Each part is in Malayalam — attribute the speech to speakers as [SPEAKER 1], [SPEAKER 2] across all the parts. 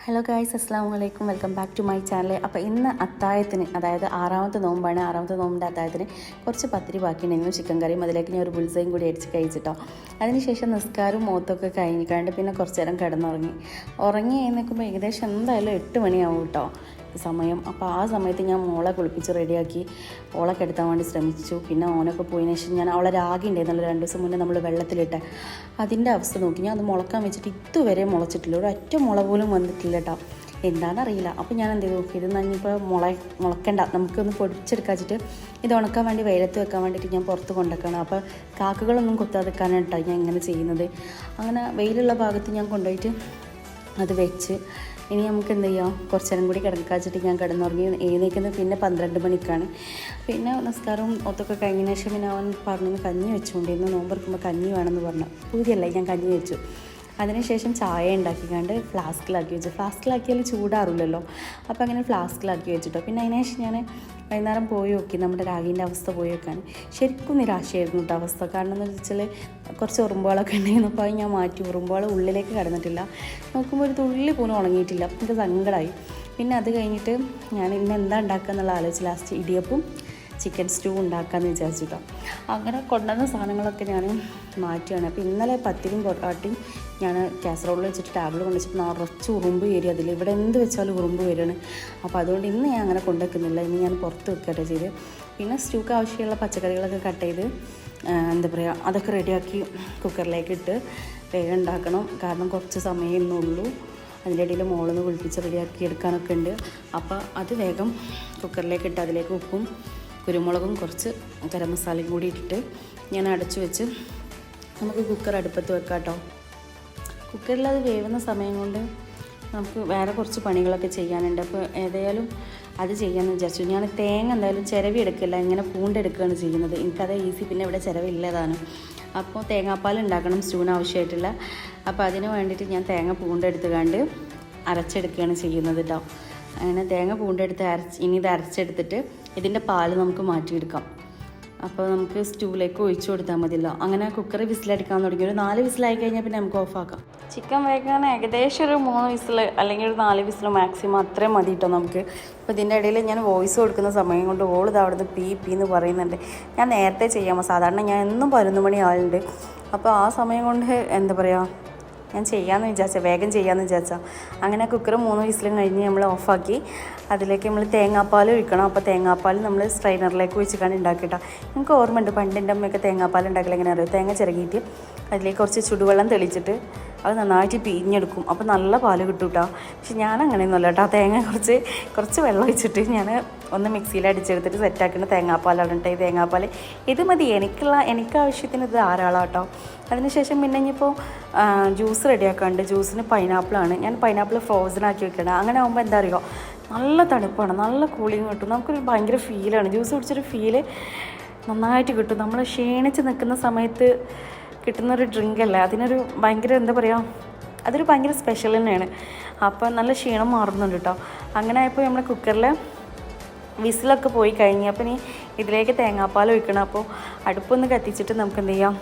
[SPEAKER 1] ഹലോ ഗായ്സ്, അസ്സാം വലൈക്കും. Welcome back to my channel. അപ്പോൾ ഇന്ന് അത്താഴത്തിന്, അതായത് 6ാമത്തെ നോമ്പാണ്. 6ാമത്തെ നോമ്പിൻ്റെ അത്താഴത്തിന് കുറച്ച് പത്തിരി ബാക്കിയുണ്ടായിരുന്നു, ചിക്കൻ കറിയും. അതിലേക്ക് ഞാൻ ഒരു ബുൾസയും കൂടി അടിച്ച് കഴിച്ചിട്ടോ. അതിനുശേഷം നിസ്കാരവും മോത്തൊക്കെ കഴിഞ്ഞിക്കാണ്ട് പിന്നെ കുറച്ച് നേരം ഉറങ്ങി നിൽക്കുമ്പോൾ ഏകദേശം എന്തായാലും 8 മണിയാവും കേട്ടോ സമയം. അപ്പോൾ ആ സമയത്ത് ഞാൻ മോളെ കുളിപ്പിച്ച് റെഡിയാക്കി ഓളെ കെടുത്താൻ വേണ്ടി ശ്രമിച്ചു. പിന്നെ ഓനൊക്കെ പോയതിനു ശേഷം ഞാൻ അവളെ രാഗി ഉണ്ടായിരുന്നല്ലോ 2 ദിവസം മുന്നേ നമ്മൾ വെള്ളത്തിലിട്ട്, അതിൻ്റെ അവസ്ഥ നോക്കി ഞാൻ അത് മുളക്കാൻ വെച്ചിട്ട് ഇതുവരെ മുളച്ചിട്ടില്ല, ഒരു ഒറ്റ മുള പോലും വന്നിട്ടില്ല കേട്ടോ. എന്താണെന്നറിയില്ല. അപ്പോൾ ഞാൻ എന്ത് ചെയ്തു നോക്കി, ഇത് ഇനിയിപ്പോൾ മുളക്കണ്ട, നമുക്കൊന്ന് പൊടിച്ചെടുക്കാച്ചിട്ട് ഇത് ഉണക്കാൻ വേണ്ടി വെയിലത്ത് വെക്കാൻ വേണ്ടിയിട്ട് ഞാൻ പുറത്ത് കൊണ്ടുവയ്ക്കണം. അപ്പോൾ കാക്കകളൊന്നും കൊത്താതെക്കാനാണ് കേട്ടോ ഞാൻ ഇങ്ങനെ ചെയ്യുന്നത്. അങ്ങനെ വെയിലുള്ള ഭാഗത്ത് ഞാൻ കൊണ്ടുപോയിട്ട് അത് വെച്ച് ഇനി നമുക്ക് എന്ത് ചെയ്യാം, കുറച്ച് നേരം കൂടി കിടക്കാച്ചിട്ട് ഞാൻ കിടന്നുറങ്ങി. എഴുന്നേക്കുന്നത് പിന്നെ 12 മണിക്കാണ്. പിന്നെ നിസ്കാരവും ഒത്തൊക്കെ കഴിഞ്ഞതിന് ശേഷം പിന്നെ അവൻ പറഞ്ഞു കഞ്ഞി വെച്ചുകൊണ്ടിരുന്നു, നോമ്പെടുക്കുമ്പോൾ കഞ്ഞി വേണമെന്ന് പറഞ്ഞു. പൂതിയല്ല, ഞാൻ കഞ്ഞി വെച്ചു. അതിനുശേഷം ചായ ഉണ്ടാക്കിക്കാണ്ട് ഫ്ലാസ്കിലാക്കി വെച്ചു. ഫ്ലാസ്കിലാക്കിയാൽ ചൂടാറില്ലല്ലോ, അപ്പോൾ അങ്ങനെ ഫ്ലാസ്കിലാക്കി വെച്ചിട്ടോ. പിന്നെ അതിനുശേഷം ഞാൻ വൈകുന്നേരം പോയി നോക്കി നമ്മുടെ രാഗീൻ്റെ അവസ്ഥ പോയി നോക്കാൻ. ശരിക്കും നിരാശയായിരുന്നു കേട്ടോ അവസ്ഥ. കാരണം എന്ന് വെച്ചാൽ കുറച്ച് ഉറുമ്പുകളൊക്കെ ഉണ്ടായിരുന്നു. അപ്പോൾ അത് ഞാൻ മാറ്റി. ഉറുമ്പുകൾ ഉള്ളിലേക്ക് കടന്നിട്ടില്ല. നോക്കുമ്പോൾ ഒരു തുള്ളി പോലും ഉണങ്ങിയിട്ടില്ല. എനിക്ക് സങ്കടമായി. പിന്നെ അത് കഴിഞ്ഞിട്ട് ഞാൻ ഇന്ന് എന്താ ഉണ്ടാക്കുക എന്നുള്ള ആലോചിച്ച് ലാസ്റ്റ് ഇടിയപ്പവും ചിക്കൻ സ്റ്റൂ ഉണ്ടാക്കാമെന്ന് വിചാരിച്ചിട്ടോ. അങ്ങനെ കൊണ്ടുവന്ന സാധനങ്ങളൊക്കെ ഞാൻ മാറ്റുകയാണ്. അപ്പോൾ ഇന്നലെ പത്തിരിയും പൊട്ടാട്ടിയും ഞാൻ കാസറോളിൽ വെച്ചിട്ട് ടാബിൾ കൊണ്ടുവച്ചിട്ട് നിറച്ച് ഉറുമ്പ് കയറി അതിൽ. ഇവിടെ എന്ത് വെച്ചാലും ഉറുമ്പ് വരികയാണ്. അപ്പോൾ അതുകൊണ്ട് ഇന്ന് ഞാൻ അങ്ങനെ കൊണ്ടുവയ്ക്കുന്നില്ല, ഇന്ന് ഞാൻ പുറത്ത് വെക്കട്ടെ ചെയ്ത്. പിന്നെ സ്റ്റൂക്ക് ആവശ്യമുള്ള പച്ചക്കറികളൊക്കെ കട്ട് ചെയ്ത് എന്താ പറയുക അതൊക്കെ റെഡിയാക്കി കുക്കറിലേക്ക് ഇട്ട് വേഗം ഉണ്ടാക്കണം. കാരണം കുറച്ച് സമയമേ ഇന്നുള്ളൂ. അതിൻ്റെ ഇടയിൽ മോളൊന്ന് കുളിപ്പിച്ച് റെഡിയാക്കി എടുക്കാനൊക്കെ ഉണ്ട്. അപ്പോൾ അത് വേഗം കുക്കറിലേക്ക് ഇട്ട് അതിലേക്ക് ഉപ്പും കുരുമുളകും കുറച്ച് ഗരം മസാലയും കൂടി ഇട്ടിട്ട് ഞാൻ അടച്ചു വെച്ച് നമുക്ക് കുക്കർ അടുപ്പത്ത് വെക്കാം കേട്ടോ. കുക്കറിൽ അത് വേവുന്ന സമയം കൊണ്ട് നമുക്ക് വേറെ കുറച്ച് പണികളൊക്കെ ചെയ്യാനുണ്ട്. അപ്പോൾ ഏതായാലും അത് ചെയ്യാമെന്ന് വിചാരിച്ചു. ഞാൻ തേങ്ങ എന്തായാലും ചിരവി എടുക്കില്ല, ഇങ്ങനെ പൂണ്ടെടുക്കുകയാണ് ചെയ്യുന്നത്. എനിക്കത് ഈസി. പിന്നെ ഇവിടെ ചിരവില്ലതാണ്. അപ്പോൾ തേങ്ങാപ്പാൽ ഉണ്ടാക്കണം സ്റ്റൂവിന് ആവശ്യമായിട്ടുള്ള. അപ്പോൾ അതിന് വേണ്ടിയിട്ട് ഞാൻ തേങ്ങ പൂണ്ടെടുത്തുകൊണ്ട് അരച്ചെടുക്കുകയാണ് ചെയ്യുന്നത് കേട്ടോ. അങ്ങനെ തേങ്ങ പൂണ്ടെടുത്ത് ഇനി ഇത് അരച്ചെടുത്തിട്ട് ഇതിൻ്റെ പാല് നമുക്ക് മാറ്റിയെടുക്കാം. അപ്പോൾ നമുക്ക് സ്റ്റൂവിലേക്ക് ഒഴിച്ചു കൊടുത്താൽ മതിയല്ലോ. അങ്ങനെ കുക്കർ വിസിലടിക്കാൻ തുടങ്ങി. ഒരു 4 വിസിലായി കഴിഞ്ഞാൽ പിന്നെ നമുക്ക് ഓഫാക്കാം. ചിക്കൻ വേഗം ഏകദേശം ഒരു 3 വിസിൽ അല്ലെങ്കിൽ ഒരു 4 വിസിൽ മാക്സിമം അത്രയും മതി കേട്ടോ നമുക്ക്. അപ്പോൾ ഇതിൻ്റെ ഇടയിൽ ഞാൻ വോയിസ് കൊടുക്കുന്ന സമയം കൊണ്ട് ഓളിത് അവിടുന്ന് പീ എന്ന് പറയുന്നുണ്ട്. ഞാൻ നേരത്തെ ചെയ്യാമോ, സാധാരണ ഞാൻ എന്നും 11 മണി ആളുണ്ട്. അപ്പോൾ ആ സമയം കൊണ്ട് എന്താ പറയുക ഞാൻ വേഗം ചെയ്യാമെന്ന് വിചാരിച്ചാൽ. അങ്ങനെ കുക്കർ 3 വിസിലും കഴിഞ്ഞ് നമ്മൾ ഓഫാക്കി. അതിലേക്ക് നമ്മൾ തേങ്ങാപ്പാൽ ഒഴിക്കണം. അപ്പോൾ തേങ്ങാപ്പാൽ നമ്മൾ സ്ട്രെയിനറിലേക്ക് ഒഴിച്ചിട്ടാണ് ഉണ്ടാക്കിയിട്ടോ. എനിക്ക് ഓർമ്മയുണ്ട് പണ്ട് എൻ്റെ അമ്മയൊക്കെ തേങ്ങാപ്പാൽ ഉണ്ടാക്കൽ എങ്ങനെ അറിയാം, തേങ്ങ ചിരകിയിട്ട് അതിലേക്ക് കുറച്ച് ചുടുവെള്ളം തെളിച്ചിട്ട് അത് നന്നായിട്ട് പിഴിഞ്ഞെടുക്കും. അപ്പോൾ നല്ല പാല് കിട്ടും കേട്ടോ. പക്ഷെ ഞാൻ അങ്ങനെയൊന്നുമല്ല കേട്ടോ. തേങ്ങ കുറച്ച് വെള്ളം ഒഴിച്ചിട്ട് ഞാൻ ഒന്ന് മിക്സിയിൽ അടിച്ചെടുത്തിട്ട് സെറ്റാക്കുന്ന തേങ്ങാപ്പാലാണ് കേട്ടോ. ഈ തേങ്ങാപ്പാൽ ഇത് മതി എനിക്ക് ആവശ്യത്തിന്. ഇത് ധാരാളം കേട്ടോ. അതിനുശേഷം പിന്നെ ഇനിയിപ്പോൾ ജ്യൂസ് റെഡിയാക്കാണ്ട്. ജ്യൂസിന് പൈനാപ്പിളാണ്. ഞാൻ പൈനാപ്പിൾ ഫ്രോസൺ ആക്കി വെക്കണം. അങ്ങനെ ആകുമ്പോൾ എന്താ അറിയുമോ, നല്ല തണുപ്പാണ്, നല്ല കൂളിങ് കിട്ടും. നമുക്കൊരു ഭയങ്കര ഫീലാണ്. ജ്യൂസ് കുടിച്ചൊരു ഫീല് നന്നായിട്ട് കിട്ടും. നമ്മൾ ക്ഷീണിച്ച് നിൽക്കുന്ന സമയത്ത് കിട്ടുന്നൊരു ഡ്രിങ്കല്ലേ, അതിനൊരു ഭയങ്കര എന്താ പറയുക, അതൊരു ഭയങ്കര സ്പെഷ്യൽ തന്നെയാണ്. അപ്പോൾ നല്ല ക്ഷീണം മാറുന്നുണ്ട് കേട്ടോ. അങ്ങനെ ആയപ്പോൾ നമ്മുടെ കുക്കറിൽ വിസിലൊക്കെ പോയി കഴിഞ്ഞ് അപ്പോൾ ഇനി ഇതിലേക്ക് തേങ്ങാപ്പാൽ ഒഴിക്കണം. അപ്പോൾ അടുപ്പൊന്ന് കത്തിച്ചിട്ട് നമുക്ക് എന്ത് ചെയ്യാം,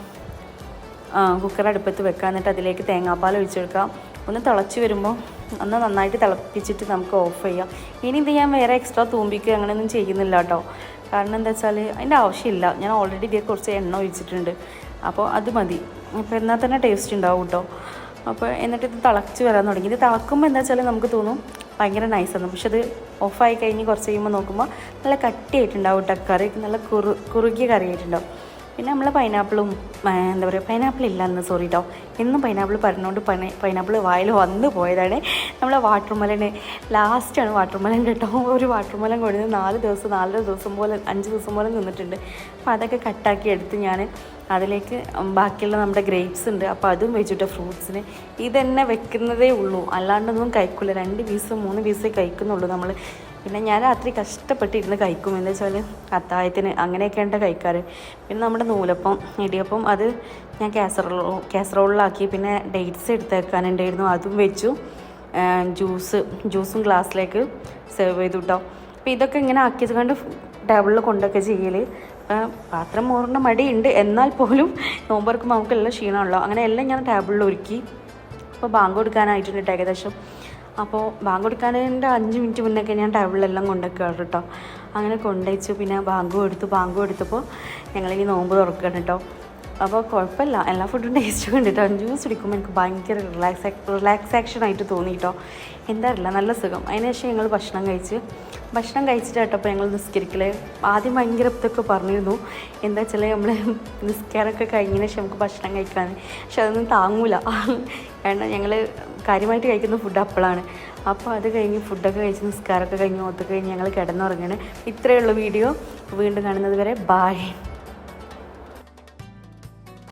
[SPEAKER 1] കുക്കർ അടുപ്പത്ത് വെക്കാം. എന്നിട്ട് അതിലേക്ക് തേങ്ങാപ്പാൽ ഒഴിച്ചെടുക്കാം. ഒന്ന് തിളച്ച് വരുമ്പോൾ ഒന്ന് നന്നായിട്ട് തിളപ്പിച്ചിട്ട് നമുക്ക് ഓഫ് ചെയ്യാം. ഇനി ഇത് ഞാൻ വേറെ എക്സ്ട്രാ തൂമ്പിക്കുക അങ്ങനെയൊന്നും ചെയ്യുന്നില്ല കേട്ടോ. കാരണം എന്താ വെച്ചാൽ അതിൻ്റെ ആവശ്യമില്ല. ഞാൻ ഓൾറെഡി ഇതിൽ കുറച്ച് എണ്ണ ഒഴിച്ചിട്ടുണ്ട്. അപ്പോൾ അത് മതി. അപ്പോൾ എന്നാൽ തന്നെ ടേസ്റ്റ് ഉണ്ടാവും കേട്ടോ. അപ്പോൾ എന്നിട്ട് ഇത് തിളച്ച് വരാൻ തുടങ്ങി. ഇത് തിളക്കുമ്പോൾ എന്താ വെച്ചാൽ നമുക്ക് തോന്നും ഭയങ്കര നൈസാണ്. പക്ഷെ അത് ഓഫായി കഴിഞ്ഞ് കുറച്ച് കഴിയുമ്പോൾ നോക്കുമ്പോൾ നല്ല കട്ടിയായിട്ടുണ്ടാവും കേട്ടോ. കറി നല്ല കുറുകിയ കറിയായിട്ടുണ്ടാവും. പിന്നെ നമ്മൾ പൈനാപ്പിളും എന്താ പറയുക, പൈനാപ്പിൾ ഇല്ല എന്ന് സോറി കേട്ടോ. എന്നും പൈനാപ്പിൾ പറഞ്ഞുകൊണ്ട് പൈനാപ്പിൾ വായിൽ വന്നു പോയതാണ്. നമ്മളെ വാട്ടർമെലന് ലാസ്റ്റാണ് വാട്ടർമെലൻ കേട്ടോ. ഒരു വാട്ടർമെലൻ കൊടുത്ത് 4 ദിവസം പോലെ 5 ദിവസം പോലെ നിന്നിട്ടുണ്ട്. അപ്പോൾ അതൊക്കെ കട്ടാക്കി എടുത്ത് ഞാൻ അതിലേക്ക് ബാക്കിയുള്ള നമ്മുടെ ഗ്രേപ്സ് ഉണ്ട്, അപ്പോൾ അതും വെച്ചിട്ട് ഫ്രൂട്ട്സിന് ഇതന്നെ വെക്കുന്നതേ ഉള്ളൂ. അല്ലാണ്ടൊന്നും കഴിക്കില്ല. 2 പീസ് 3 പീസേ കഴിക്കുന്നുള്ളൂ നമ്മൾ. പിന്നെ ഞാൻ രാത്രി കഷ്ടപ്പെട്ടിരുന്ന് കഴിക്കും. എന്താ വെച്ചാൽ അത്താഴത്തിന് അങ്ങനെയൊക്കെയാണ് കഴിക്കാറ്. പിന്നെ നമ്മുടെ നൂലപ്പം ഇടിയപ്പം അത് ഞാൻ കാസറോളിലാക്കി. പിന്നെ ഡേറ്റ്സ് എടുത്ത് വെക്കാനുണ്ടായിരുന്നു, അതും വെച്ചു. ജ്യൂസും ഗ്ലാസ്സിലേക്ക് സെർവ് ചെയ്തു കേട്ടോ. അപ്പോൾ ഇതൊക്കെ ഇങ്ങനെ ആക്കിയത് കൊണ്ട് ടേബിളിൽ കൊണ്ടൊക്കെ ചെയ്യൽ. പാത്രം മോറുന്ന മടിയുണ്ട്, എന്നാൽ പോലും നോമ്പറക്കുമ്പോൾ നമുക്കെല്ലാം ക്ഷീണമുള്ളൂ. അങ്ങനെ എല്ലാം ഞാൻ ടേബിളിൽ ഒരുക്കി. അപ്പോൾ ബാങ്ക് കൊടുക്കാനായിട്ടുണ്ട് ഏകദേശം. അപ്പോൾ ബാങ്ക് കൊടുക്കാനതിൻ്റെ 5 മിനിറ്റ് മുന്നൊക്കെ ഞാൻ ടേബിളിലെല്ലാം കൊണ്ടുവയ്ക്കാറ് കേട്ടോ. അങ്ങനെ കൊണ്ടുവച്ചു. പിന്നെ ബാങ്ക് കൊടുത്തപ്പോൾ ഞങ്ങളിനി നോമ്പ് തുറക്കണം കേട്ടോ. അപ്പോൾ കുഴപ്പമില്ല, എല്ലാ ഫുഡും ടേസ്റ്റ് കണ്ടിട്ടോ. ജ്യൂസ് കുടിക്കുമ്പോൾ എനിക്ക് ഭയങ്കര റിലാക്സാക്ഷനായിട്ട് തോന്നി കേട്ടോ. എന്താ അറിയില്ല, നല്ല സുഖം. അതിനുശേഷം ഞങ്ങൾ ഭക്ഷണം കഴിച്ചിട്ട് കേട്ടപ്പോൾ ഞങ്ങൾ നിസ്കരിക്കൽ ആദ്യം ഭയങ്കര ഇതൊക്കെ പറഞ്ഞിരുന്നു. എന്താ വെച്ചാൽ നമ്മൾ നിസ്കാരമൊക്കെ കഴിഞ്ഞതിന് ശേഷം നമുക്ക് ഭക്ഷണം കഴിക്കാൻ, പക്ഷെ അതൊന്നും താങ്ങൂല. കാരണം ഞങ്ങൾ കാര്യമായിട്ട് കഴിക്കുന്ന ഫുഡ് അപ്പോഴാണ്. അപ്പോൾ അത് കഴിഞ്ഞ് ഫുഡൊക്കെ കഴിച്ച് നിസ്കാരമൊക്കെ കഴിഞ്ഞ് ഒത്തൊക്കെ കഴിഞ്ഞ് ഞങ്ങൾ കിടന്നുറങ്ങണം. ഇത്രയേ ഉള്ളൂ വീഡിയോ. വീണ്ടും കാണുന്നത് വരെ ബായ്.